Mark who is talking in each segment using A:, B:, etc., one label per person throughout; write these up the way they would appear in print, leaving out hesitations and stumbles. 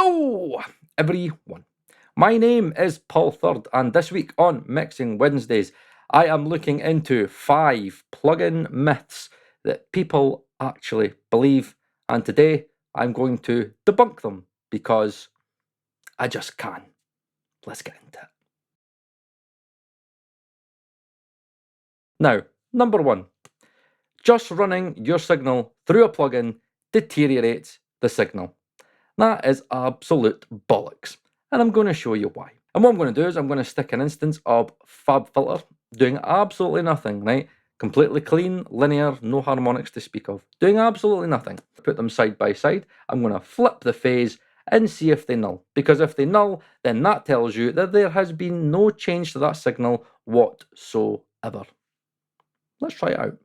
A: Hello, everyone. My name is Pultec, and this week on Mixing Wednesdays, I am looking into 5 plugin myths that people actually believe, and today I'm going to debunk them because I just can. Let's get into it. Now, number 1. Just running your signal through a plugin deteriorates the signal. That is absolute bollocks, and I'm going to show you why. And what I'm going to do is I'm going to stick an instance of fabfilter doing absolutely nothing, right? Completely clean, linear, no harmonics to speak of, doing absolutely nothing. Put them side by side. I'm going to flip the phase and see if they null, because if they null, then that tells you that there has been no change to that signal whatsoever. Let's try it out.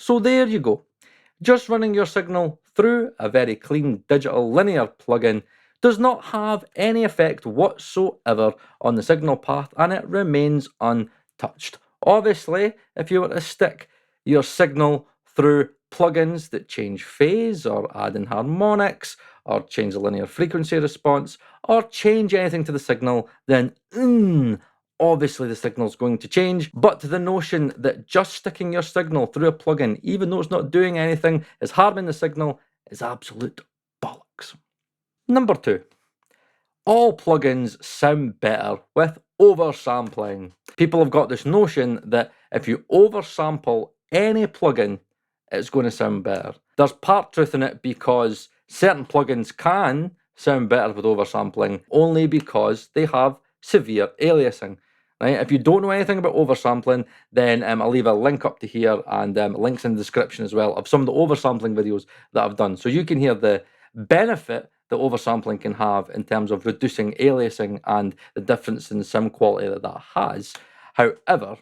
A: So there you go. Just running your signal through a very clean digital linear plugin does not have any effect whatsoever on the signal path, and it remains untouched. Obviously, if you were to stick your signal through plugins that change phase or add in harmonics or change the linear frequency response or change anything to the signal, then obviously the signal's going to change. But the notion that just sticking your signal through a plugin, even though it's not doing anything, is harming the signal is absolute bollocks. Number 2. All plugins sound better with oversampling. People have got this notion that if you oversample any plugin, it's going to sound better. There's part truth in it, because certain plugins can sound better with oversampling only because they have severe aliasing. Right? If you don't know anything about oversampling, then I'll leave a link up to here and links in the description as well of some of the oversampling videos that I've done, so you can hear the benefit that oversampling can have in terms of reducing aliasing and the difference in sound quality that that has. However,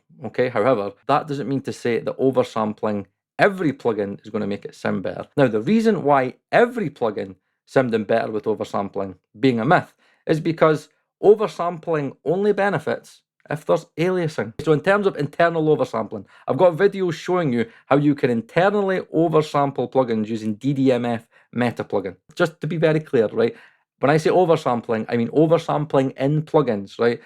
A: that doesn't mean to say that oversampling every plugin is going to make it sound better. Now, the reason why every plugin sounding better with oversampling being a myth is because oversampling only benefits if there's aliasing. So in terms of internal oversampling, I've got videos showing you how you can internally oversample plugins using ddmf metaplugin. Just to be very clear, right? When I say oversampling, I mean oversampling in plugins, right?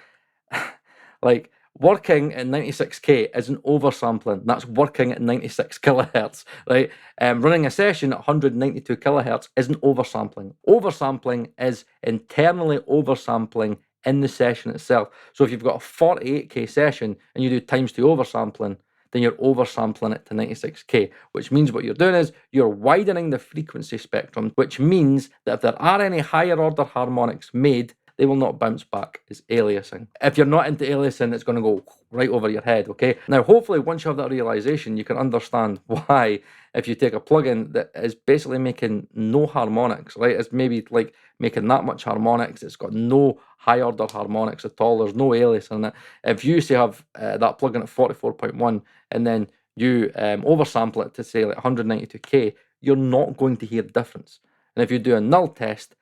A: Like, working at 96k isn't oversampling. That's working at 96 kilohertz, right? Running a session at 192 kilohertz isn't oversampling. Oversampling is internally oversampling in the session itself. So if you've got a 48k session and you do times 2 oversampling, then you're oversampling it to 96k, which means what you're doing is you're widening the frequency spectrum, which means that if there are any higher order harmonics made, they will not bounce back as aliasing. If you're not into aliasing, it's going to go right over your head, okay? Now, hopefully, once you have that realization, you can understand why, if you take a plugin that is basically making no harmonics, right? It's maybe like making that much harmonics, it's got no high order harmonics at all, there's no aliasing in it. If you say have that plugin at 44.1 and then you oversample it to say like 192k, you're not going to hear the difference. And if you do a null test,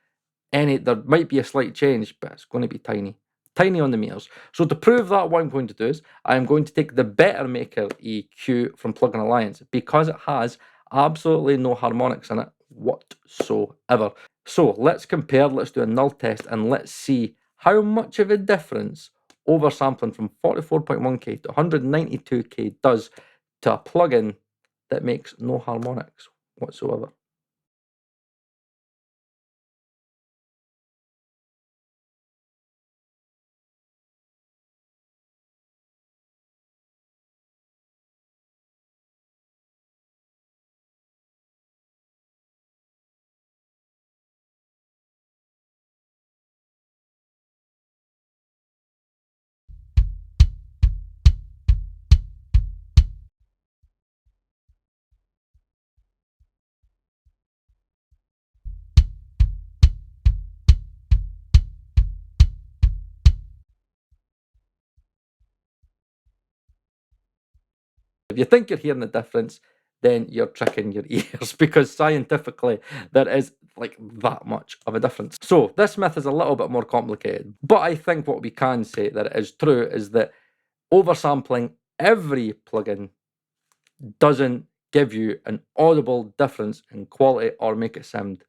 A: there might be a slight change, but it's going to be tiny on the meters. So to prove that, what I'm going to do is I'm going to take the bettermaker EQ from Plugin Alliance, because it has absolutely no harmonics in it whatsoever. So let's compare, let's do a null test, and let's see how much of a difference oversampling from 44.1k to 192k does to a plugin that makes no harmonics whatsoever. If you think you're hearing the difference, then you're tricking your ears, because scientifically there is like that much of a difference. So this myth is a little bit more complicated, but I think what we can say that it is true is that oversampling every plugin doesn't give you an audible difference in quality or make it sound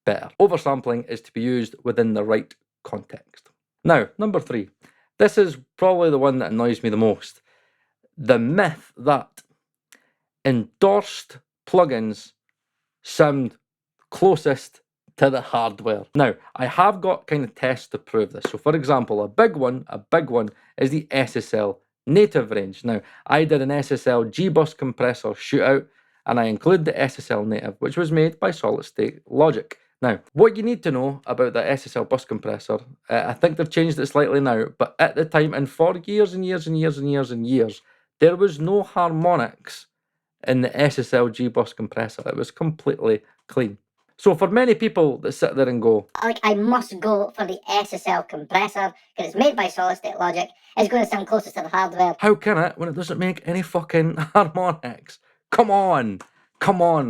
A: better. Oversampling is to be used within the right context. Now, number 3. This is probably the one that annoys me the most. The myth that endorsed plugins sound closest to the hardware. Now, I have got kind of tests to prove this. So for example, a big one is the SSL native range. Now, I did an SSL G-bus compressor shootout, and I include the SSL native, which was made by solid state logic. Now, what you need to know about the SSL bus compressor, I think they've changed it slightly now, but at the time, and for years and years and years and years and years, there was no harmonics in the SSL G-bus compressor. It was completely clean. So for many people that sit there and go,
B: like, I must go for the SSL compressor because it's made by solid state logic, it's going to sound closest to the hardware.
A: How can it when it doesn't make any fucking harmonics? Come on,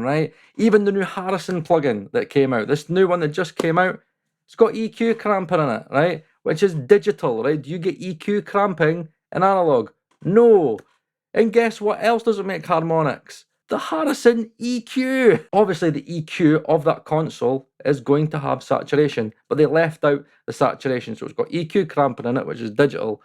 A: right? Even the new Harrison plugin that came out, this new one that just came out, it's got EQ cramping in it, right? Which is digital, right? Do you get EQ cramping in analog? No. And guess what else doesn't make harmonics? The Harrison EQ. Obviously, the EQ of that console is going to have saturation, but they left out the saturation. So it's got EQ cramping in it, which is digital,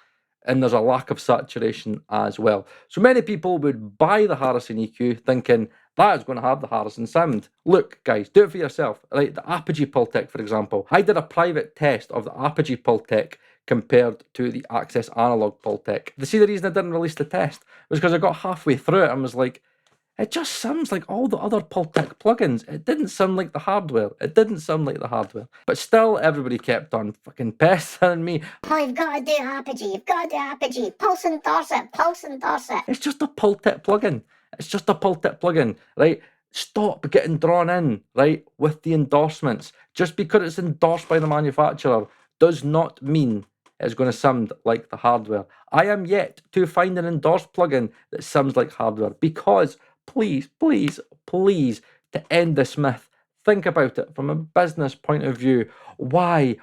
A: and there's a lack of saturation as well. So many people would buy the Harrison EQ thinking that is going to have the Harrison sound. Look, guys, do it for yourself. Right, the apogee pultec, for example. I did a private test of the apogee pultec compared to the Access analog pultec. You see, the reason I didn't release the test was because I got halfway through it and was like, it just sounds like all the other pultec plugins. It didn't sound like the hardware. But still, everybody kept on fucking pestering me.
B: Oh, you've got to do apogee. You've got to do apogee. Pulse endorse it. Pulse endorse it.
A: It's just a pultec plugin. Right? Stop getting drawn in, right, with the endorsements. Just because it's endorsed by the manufacturer does not mean it's going to sound like the hardware. I am yet to find an endorsed plugin that sounds like hardware, because please, to end this myth, think about it from a business point of view. Why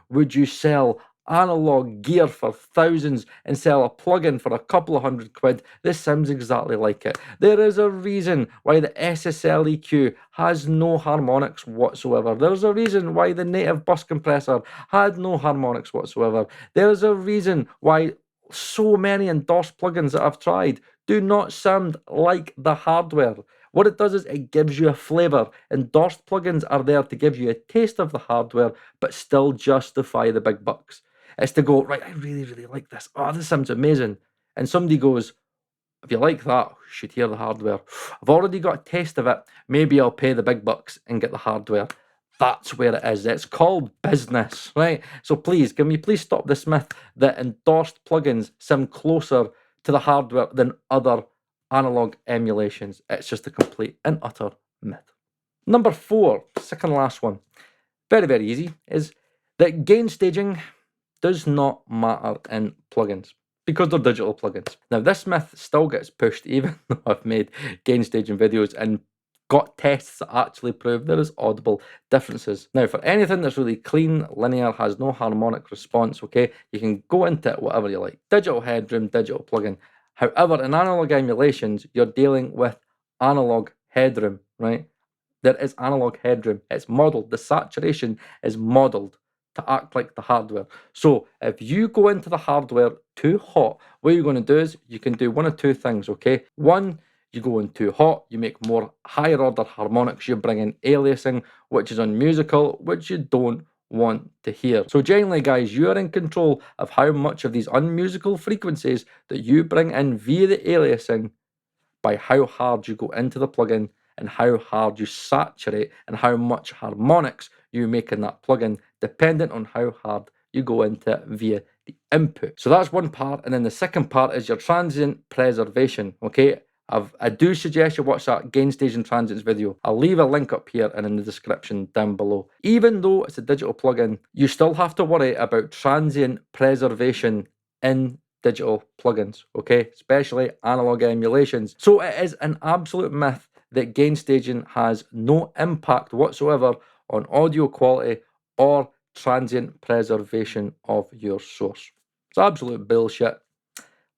A: would you sell analog gear for thousands and sell a plugin for a couple of £100? This sounds exactly like it. There is a reason why the SSL EQ has no harmonics whatsoever. There's a reason why the native bus compressor had no harmonics whatsoever. There's a reason why so many endorsed plugins that I've tried do not sound like the hardware. What it does is it gives you a flavor. Endorsed plugins are there to give you a taste of the hardware, but still justify the big bucks. It's to go, right, I really like this. Oh, this sounds amazing. And somebody goes, if you like that, you should hear the hardware. I've already got a taste of it. Maybe I'll pay the big bucks and get the hardware. That's where it is. It's called business, right? So please, can we please stop this myth that endorsed plugins sound closer to the hardware than other analog emulations? It's just a complete and utter myth. Number 4, second last one, very easy, is that gain staging does not matter in plugins because they're digital plugins. Now, this myth still gets pushed even though I've made gain staging videos and got tests that actually prove there is audible differences. Now, for anything that's really clean, linear, has no harmonic response, okay, you can go into it whatever you like. Digital headroom, digital plugin. However, in analog emulations, you're dealing with analog headroom, right? There is analog headroom. It's modeled. The saturation is modeled to act like the hardware. So if you go into the hardware too hot, what you're going to do is you can do one of two things, okay? One, you go in too hot, you make more higher order harmonics, you bring in aliasing, which is unmusical, which you don't want to hear. So generally, guys, you are in control of how much of these unmusical frequencies that you bring in via the aliasing by how hard you go into the plugin and how hard you saturate and how much harmonics you make in that plugin, dependent on how hard you go into it via the input. So that's one part. And then the second part is your transient preservation, okay? I do suggest you watch that gain staging transients video. I'll leave a link up here and in the description down below. Even though it's a digital plugin, you still have to worry about transient preservation in digital plugins, okay? Especially analog emulations. So it is an absolute myth that gain staging has no impact whatsoever on audio quality or transient preservation of your source. It's absolute bullshit.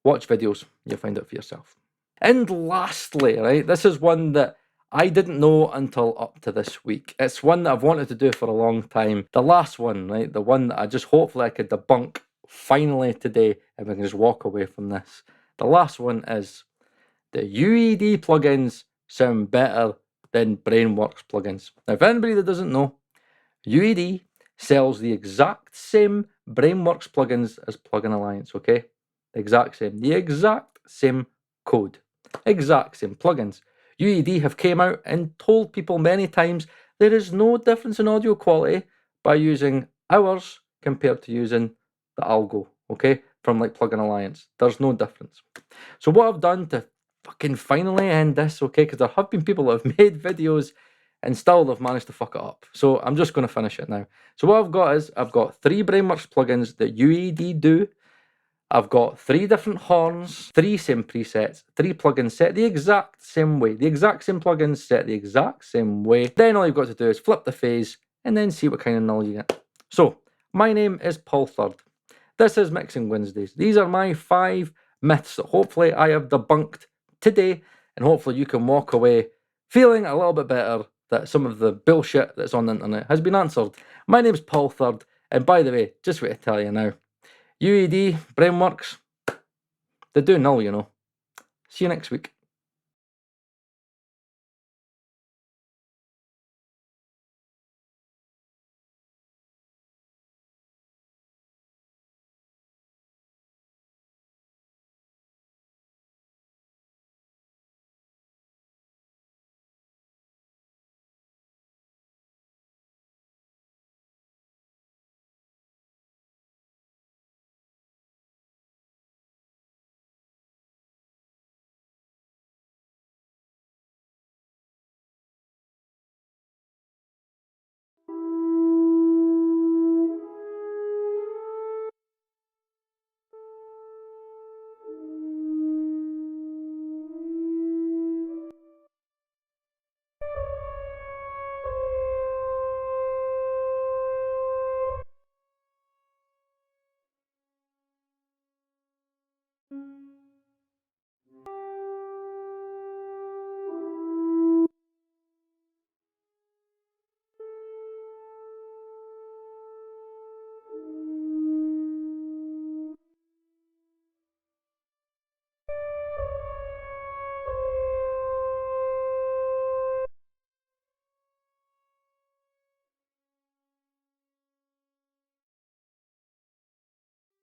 A: Watch videos, you'll find out for yourself. And lastly, right, this is one that I didn't know until up to this week. It's one that I've wanted to do for a long time. The last one, right, the one that I just hopefully I could debunk finally today, and we can just walk away from this. The last one is the UED plugins sound better than brainworx plugins. Now, if anybody that doesn't know, UED sells the exact same brainworx plugins as Plugin Alliance, okay? The exact same code, exact same plugins. UED have came out and told people many times there is no difference in audio quality by using ours compared to using the algo, okay, from like Plugin Alliance. There's no difference. So what I've done to fucking finally end this, okay, because there have been people that have made videos and still they've managed to fuck it up. So I'm just going to finish it now. So what I've got is, I've got 3 brainworx plugins that UED do. I've got 3 different horns, 3 same presets, 3 plugins set the exact same way. The exact same plugins set the exact same way. Then all you've got to do is flip the phase and then see what kind of null you get. So my name is pultec. This is Mixing Wednesdays. These are my 5 myths that hopefully I have debunked today, and hopefully you can walk away feeling a little bit better that some of the bullshit that's on the internet has been answered. My name's pultec, and by the way, just wait to tell you now, UED, brainworx, they do null, you know. See you next week.